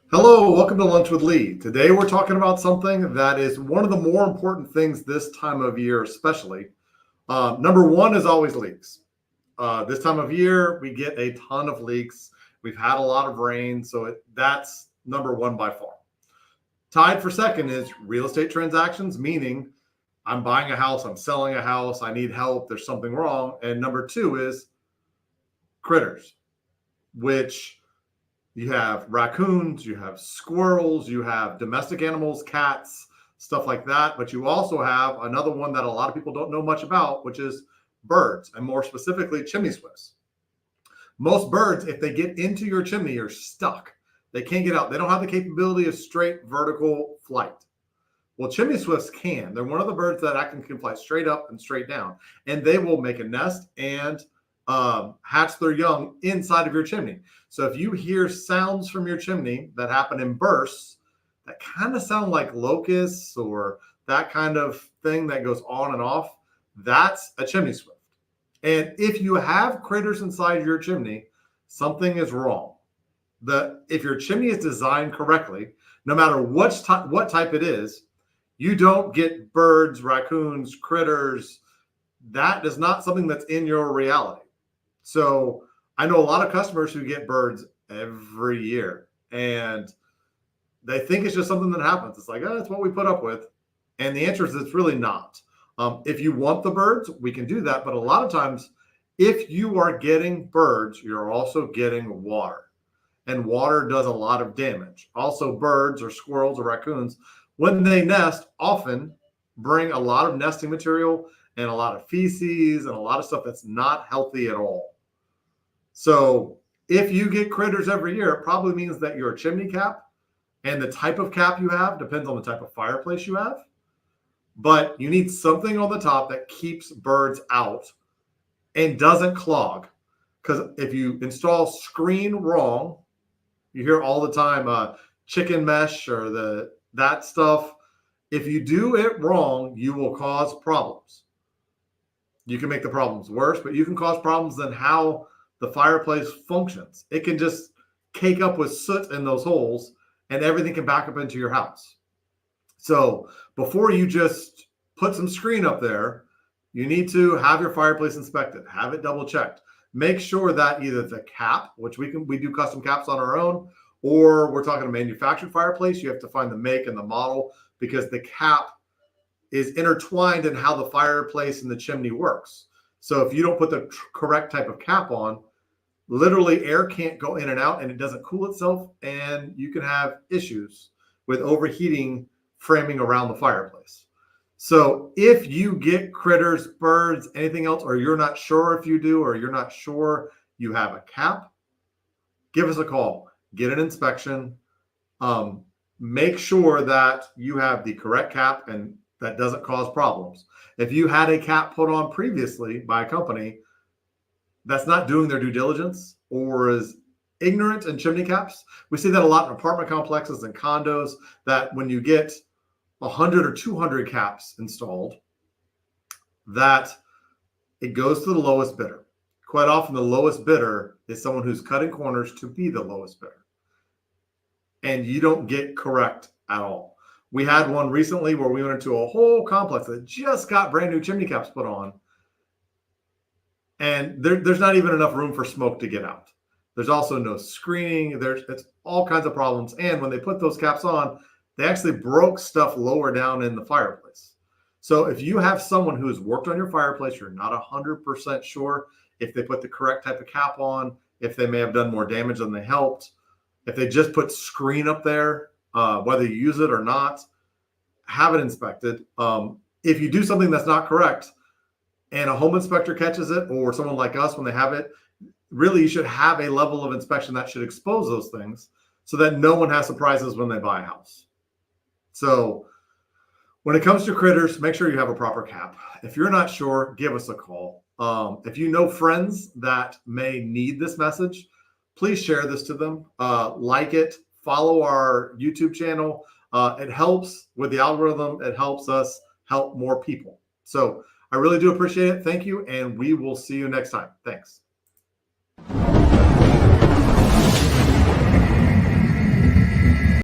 Hello, welcome to Lunch with Lee. Today we're talking about something that is one of the more important things this time of year, especially. Number one is always leaks. This time of year, we get a ton of leaks. We've had a lot of rain, so that's number one by far. Tied for second is real estate transactions, meaning I'm buying a house, I'm selling a house, I need help, there's something wrong. And number two is critters, which you have raccoons, you have squirrels, you have domestic animals, cats, stuff like that. But you also have another one that a lot of people don't know much about, which is birds, and more specifically, chimney swifts. Most birds, if they get into your chimney, are stuck. They can't get out. They don't have the capability of straight vertical flight. Well, chimney swifts can. They're one of the birds that actually can fly straight up and straight down, and they will make a nest and hatch their young inside of your chimney. So if you hear sounds from your chimney that happen in bursts that kind of sound like locusts or that kind of thing that goes on and off, that's a chimney swift. And if you have critters inside your chimney, something is wrong. If your chimney is designed correctly, no matter what type it is, you don't get birds, raccoons, critters. That is not something that's in your reality. So I know a lot of customers who get birds every year, and they think it's just something that happens. It's like, oh, that's what we put up with. And the answer is it's really not. If you want the birds, we can do that. But a lot of times, if you are getting birds, you're also getting water. And water does a lot of damage. Also, birds or squirrels or raccoons, when they nest, often bring a lot of nesting material and a lot of feces and a lot of stuff that's not healthy at all. So if you get critters every year, it probably means that your chimney cap and the type of cap you have depends on the type of fireplace you have. But you need something on the top that keeps birds out and doesn't clog. Because if you install screen wrong, you hear all the time chicken mesh or that stuff. If you do it wrong, you will cause problems. You can make the problems worse, but you can cause problems than how the fireplace functions. It can just cake up with soot in those holes and everything can back up into your house. So before you just put some screen up there, you need to have your fireplace inspected, have it double checked. Make sure that either the cap, which we do custom caps on our own, or we're talking a manufactured fireplace, you have to find the make and the model because the cap is intertwined in how the fireplace and the chimney works. So if you don't put the correct type of cap on, literally air can't go in and out and it doesn't cool itself. And you can have issues with overheating framing around the fireplace. So if you get critters, birds, anything else, or you're not sure if you do, or you're not sure you have a cap, give us a call, get an inspection, make sure that you have the correct cap and that doesn't cause problems. If you had a cap put on previously by a company that's not doing their due diligence or is ignorant in chimney caps, we see that a lot in apartment complexes and condos, that when you get 100 or 200 caps installed, that it goes to the lowest bidder. Quite often, the lowest bidder is someone who's cutting corners to be the lowest bidder. And you don't get correct at all. We had one recently where we went into a whole complex that just got brand new chimney caps put on. And there's not even enough room for smoke to get out. There's also no screening. It's all kinds of problems. And when they put those caps on, they actually broke stuff lower down in the fireplace. So if you have someone who has worked on your fireplace, you're not 100% sure if they put the correct type of cap on, if they may have done more damage than they helped, if they just put screen up there, whether you use it or not, have it inspected. If you do something that's not correct and a home inspector catches it, or someone like us when they have it, really you should have a level of inspection that should expose those things so that no one has surprises when they buy a house. So when it comes to critters, make sure you have a proper cap. If you're not sure, give us a call. If you know friends that may need this message, please share this to them. Like it, follow our YouTube channel. It helps with the algorithm. It helps us help more people. So I really do appreciate it. Thank you. And we will see you next time. Thanks.